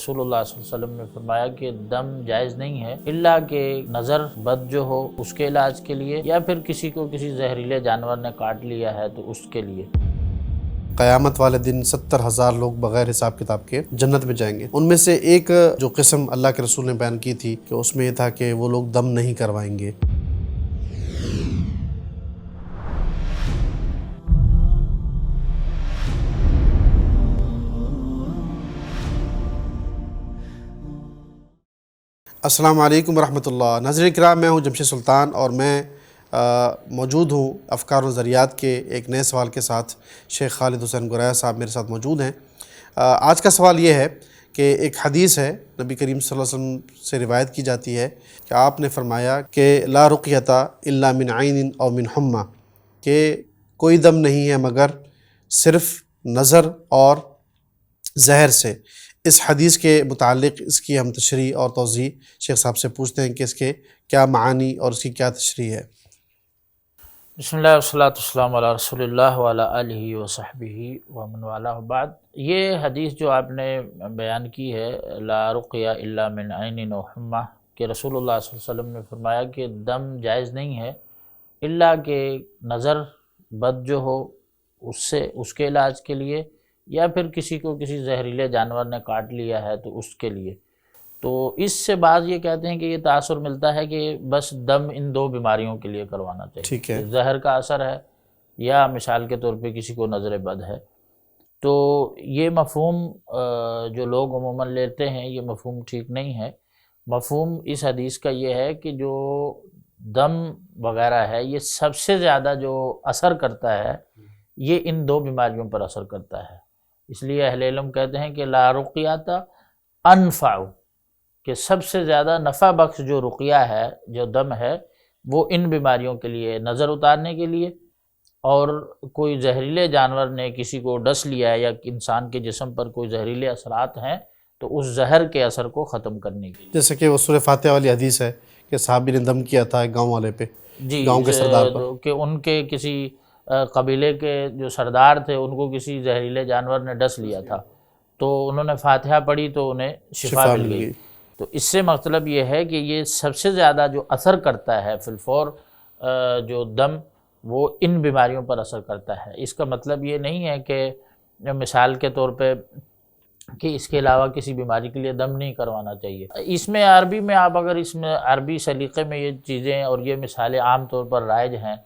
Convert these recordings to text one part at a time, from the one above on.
رسول اللہ صلی اللہ علیہ وسلم نے فرمایا کہ دم جائز نہیں ہے الا کہ نظر بد جو ہو اس کے علاج کے لیے، یا پھر کسی کو کسی زہریلے جانور نے کاٹ لیا ہے تو اس کے لیے۔ قیامت والے دن 70,000 لوگ بغیر حساب کتاب کے جنت میں جائیں گے۔ ان میں سے ایک جو قسم اللہ کے رسول نے بیان کی تھی کہ اس میں یہ تھا کہ وہ لوگ دم نہیں کروائیں گے۔ السلام علیکم ورحمۃ اللہ۔ ناظرین کرام، میں ہوں جمشید سلطان اور میں موجود ہوں افکار و نظریات کے ایک نئے سوال کے ساتھ۔ شیخ خالد حسین گوریا صاحب میرے ساتھ موجود ہیں۔ آج کا سوال یہ ہے کہ ایک حدیث ہے، نبی کریم صلی اللہ علیہ وسلم سے روایت کی جاتی ہے کہ آپ نے فرمایا کہ لا رقیۃ الا من عین او من حمى، کہ کوئی دم نہیں ہے مگر صرف نظر اور زہر سے۔ اس حدیث کے متعلق اس کی ہم تشریح اور توضیح شیخ صاحب سے پوچھتے ہیں کہ اس کے کیا معانی اور اس کی کیا تشریح ہے۔ بسم اللہ والصلاۃ والسلام علی رسول اللہ وعلی آلہ وصحبہ ومن والہ بعد۔ یہ حدیث جو آپ نے بیان کی ہے، لا رقیہ الا من عین و حمى، کہ رسول اللہ صلی اللہ علیہ وسلم نے فرمایا کہ دم جائز نہیں ہے الا کہ نظر بد جو ہو اس کے علاج کے لیے، یا پھر کسی کو کسی زہریلے جانور نے کاٹ لیا ہے تو اس کے لیے۔ تو اس سے بعض یہ کہتے ہیں کہ یہ تاثر ملتا ہے کہ بس دم ان دو بیماریوں کے لیے کروانا چاہیے، ٹھیک ہے۔ زہر کا اثر ہے یا مثال کے طور پہ کسی کو نظر بد ہے۔ تو یہ مفہوم جو لوگ عموماً لیتے ہیں، یہ مفہوم ٹھیک نہیں ہے۔ مفہوم اس حدیث کا یہ ہے کہ جو دم وغیرہ ہے، یہ سب سے زیادہ جو اثر کرتا ہے یہ ان دو بیماریوں پر اثر کرتا ہے۔ اس لیے اہل علم کہتے ہیں کہ لا رقیۃ انفع، کہ سب سے زیادہ نفع بخش جو رقیہ ہے، جو دم ہے، وہ ان بیماریوں کے لیے، نظر اتارنے کے لیے، اور کوئی زہریلے جانور نے کسی کو ڈس لیا ہے یا انسان کے جسم پر کوئی زہریلے اثرات ہیں تو اس زہر کے اثر کو ختم کرنے کے لیے۔ جیسے کہ وہ سورہ فاتحہ والی حدیث ہے کہ صحابی نے دم کیا تھا ایک گاؤں والے پہ، جی، گاؤں کے سردار پر، کہ ان کے کسی قبیلے کے جو سردار تھے ان کو کسی زہریلے جانور نے ڈس لیا تھا، تو انہوں نے فاتحہ پڑھی تو انہیں شفا مل گئی۔ تو اس سے مطلب یہ ہے کہ یہ سب سے زیادہ جو اثر کرتا ہے فی الفور جو دم، وہ ان بیماریوں پر اثر کرتا ہے۔ اس کا مطلب یہ نہیں ہے کہ مثال کے طور پہ کہ اس کے علاوہ کسی بیماری کے لیے دم نہیں کروانا چاہیے۔ اس میں عربی میں آپ اگر اس میں عربی سلیقے میں یہ چیزیں اور یہ مثالیں عام طور پر رائج ہیں،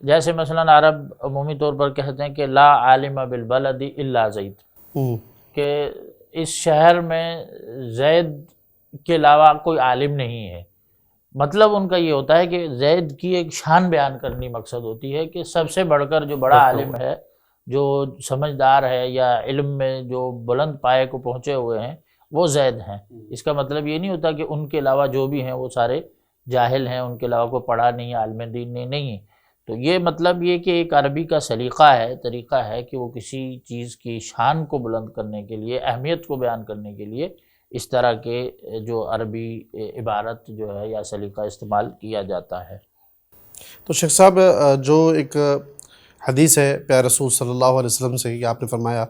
جیسے مثلاً عرب عمومی طور پر کہتے ہیں کہ لا عالم بالبلد الا زید، کہ اس شہر میں زید کے علاوہ کوئی عالم نہیں ہے۔ مطلب ان کا یہ ہوتا ہے کہ زید کی ایک شان بیان کرنی مقصد ہوتی ہے کہ سب سے بڑھ کر جو بڑا عالم ہے، جو سمجھدار ہے یا علم میں جو بلند پائے کو پہنچے ہوئے ہیں، وہ زید ہیں۔ اس کا مطلب یہ نہیں ہوتا کہ ان کے علاوہ جو بھی ہیں وہ سارے جاہل ہیں، ان کے علاوہ کوئی پڑھا نہیں، عالم دین نہیں۔ تو یہ مطلب یہ کہ ایک عربی کا سلیقہ ہے، طریقہ ہے کہ وہ کسی چیز کی شان کو بلند کرنے کے لیے، اہمیت کو بیان کرنے کے لیے اس طرح کے جو عربی عبارت جو ہے یا سلیقہ استعمال کیا جاتا ہے۔ تو شیخ صاحب، جو ایک حدیث ہے پیارے رسول صلی اللہ علیہ وسلم سے کہ آپ نے فرمایا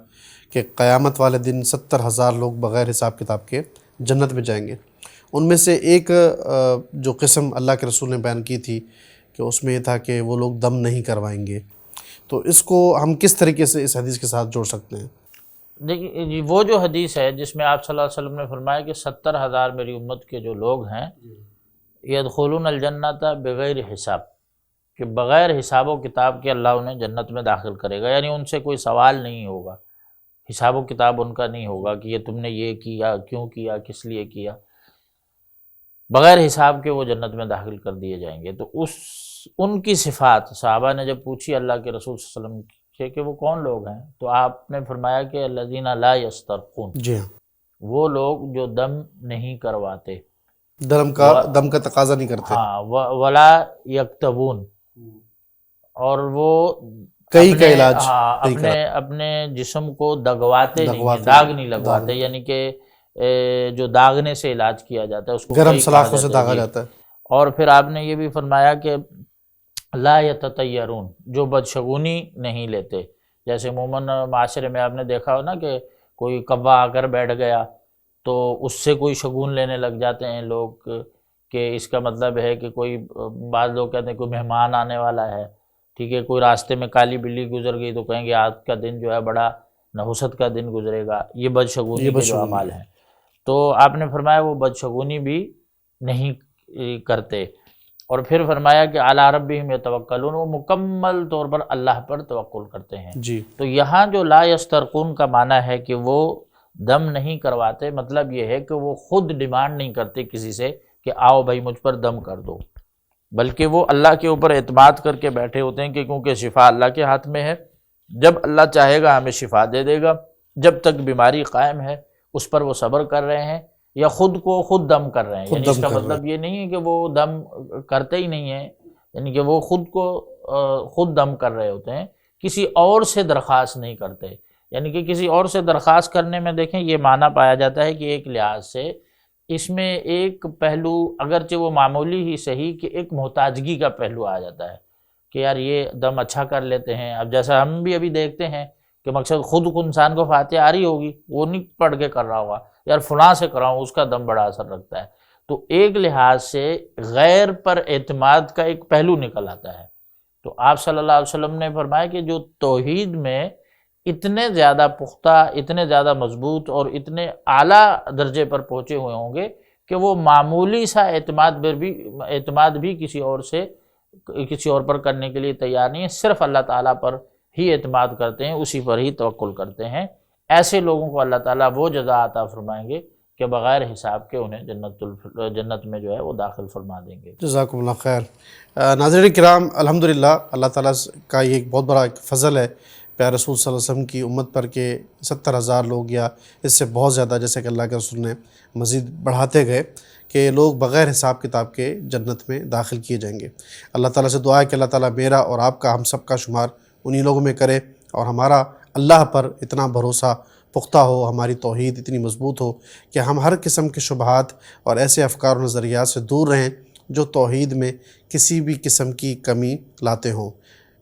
کہ قیامت والے دن 70,000 لوگ بغیر حساب کتاب کے جنت میں جائیں گے، ان میں سے ایک جو قسم اللہ کے رسول نے بیان کی تھی کہ اس میں یہ تھا کہ وہ لوگ دم نہیں کروائیں گے، تو اس کو ہم کس طریقے سے اس حدیث کے ساتھ جوڑ سکتے ہیں؟ دیکھیے جی، وہ جو حدیث ہے جس میں آپ صلی اللہ علیہ وسلم نے فرمایا کہ 70,000 میری امت کے جو لوگ ہیں یدخلون الجنت بغیر حساب، کہ بغیر حساب و کتاب کے اللہ انہیں جنت میں داخل کرے گا، یعنی ان سے کوئی سوال نہیں ہوگا، حساب و کتاب ان کا نہیں ہوگا کہ یہ تم نے یہ کیا، کیوں کیا، کس لیے کیا۔ بغیر حساب کے وہ جنت میں داخل کر دیے جائیں گے۔ تو ان کی صفات صحابہ نے جب پوچھی اللہ کے رسول صلی اللہ علیہ وسلم سے کہ وہ کون لوگ ہیں، تو آپ نے فرمایا کہ الذین لا یسترقون، جی ہاں، وہ لوگ جو دم نہیں کرواتے، دم کا تقاضا نہیں کرتے، ہاں، ولا یکتبون، اور وہ کئی کا علاج اپنے جسم کو دگواتے نہیں ہیں، داغ نہیں لگواتے، یعنی کہ جو داغنے سے علاج کیا جاتا ہے اس کو گرم سلاخوں سے داغا جاتا ہے۔ اور پھر آپ نے یہ بھی فرمایا کہ لا یتطیرون، جو بدشگونی نہیں لیتے۔ جیسے عموماً معاشرے میں آپ نے دیکھا ہو نا کہ کوئی کوا آ کر بیٹھ گیا تو اس سے کوئی شگون لینے لگ جاتے ہیں لوگ کہ اس کا مطلب ہے کہ کوئی، بعض لوگ کہتے ہیں کوئی مہمان آنے والا ہے، ٹھیک ہے، کوئی راستے میں کالی بلی گزر گئی تو کہیں گے آج کا دن جو ہے بڑا نحوست کا دن گزرے گا، یہ بدشگونی کے جو اعمال ہیں۔ تو آپ نے فرمایا وہ بدشگونی بھی نہیں کرتے، اور پھر فرمایا کہ علی ربہم یتوکلون، وہ مکمل طور پر اللہ پر توکل کرتے ہیں۔ جی تو یہاں جو لا یسترقون کا معنی ہے کہ وہ دم نہیں کرواتے، مطلب یہ ہے کہ وہ خود ڈیمانڈ نہیں کرتے کسی سے کہ آؤ بھائی مجھ پر دم کر دو، بلکہ وہ اللہ کے اوپر اعتماد کر کے بیٹھے ہوتے ہیں کہ کیونکہ شفا اللہ کے ہاتھ میں ہے، جب اللہ چاہے گا ہمیں شفا دے دے گا، جب تک بیماری قائم ہے اس پر وہ صبر کر رہے ہیں، یا خود کو خود دم کر رہے ہیں، یعنی اس کا مطلب یہ نہیں ہے کہ وہ دم کرتے ہی نہیں ہیں، یعنی کہ وہ خود کو خود دم کر رہے ہوتے ہیں، کسی اور سے درخواست نہیں کرتے۔ یعنی کہ کسی اور سے درخواست کرنے میں دیکھیں یہ معنی پایا جاتا ہے کہ ایک لحاظ سے اس میں ایک پہلو، اگرچہ وہ معمولی ہی صحیح، کہ ایک محتاجگی کا پہلو آ جاتا ہے کہ یار یہ دم اچھا کر لیتے ہیں۔ اب جیسا ہم بھی ابھی دیکھتے ہیں کہ مقصد خود کو انسان کو فاتحہ آ رہی ہوگی، وہ نہیں پڑھ کے کر رہا ہوگا، یار فلاں سے کراؤں، اس کا دم بڑا اثر رکھتا ہے۔ تو ایک لحاظ سے غیر پر اعتماد کا ایک پہلو نکل آتا ہے۔ تو آپ صلی اللہ علیہ وسلم نے فرمایا کہ جو توحید میں اتنے زیادہ پختہ، اتنے زیادہ مضبوط اور اتنے اعلیٰ درجے پر پہنچے ہوئے ہوں گے کہ وہ معمولی سا اعتماد بھی کسی اور پر کرنے کے لیے تیار نہیں ہے، صرف اللہ تعالیٰ پر ہی اعتماد کرتے ہیں، اسی پر ہی توکل کرتے ہیں۔ ایسے لوگوں کو اللہ تعالیٰ وہ جزا عطا فرمائیں گے کہ بغیر حساب کے انہیں جنت میں جو ہے وہ داخل فرما دیں گے۔ جزاکم اللہ خیر۔ ناظرین کرام، الحمدللہ اللہ تعالیٰ کا یہ ایک بہت بڑا ایک فضل ہے پیارے رسول صلی اللہ علیہ وسلم کی امت پر کہ 70,000 لوگ یا اس سے بہت زیادہ، جیسے کہ اللہ کے رسول نے مزید بڑھاتے گئے، کہ لوگ بغیر حساب کتاب کے جنت میں داخل کیے جائیں گے۔ اللہ تعالیٰ سے دعا ہے کہ اللہ تعالیٰ میرا اور آپ کا، ہم سب کا شمار انہی لوگوں میں کرے، اور ہمارا اللہ پر اتنا بھروسہ پختہ ہو، ہماری توحید اتنی مضبوط ہو کہ ہم ہر قسم کے شبہات اور ایسے افکار و نظریات سے دور رہیں جو توحید میں کسی بھی قسم کی کمی لاتے ہوں۔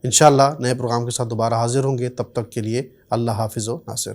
انشاءاللہ نئے پروگرام کے ساتھ دوبارہ حاضر ہوں گے، تب تک کے لیے اللہ حافظ و ناصر۔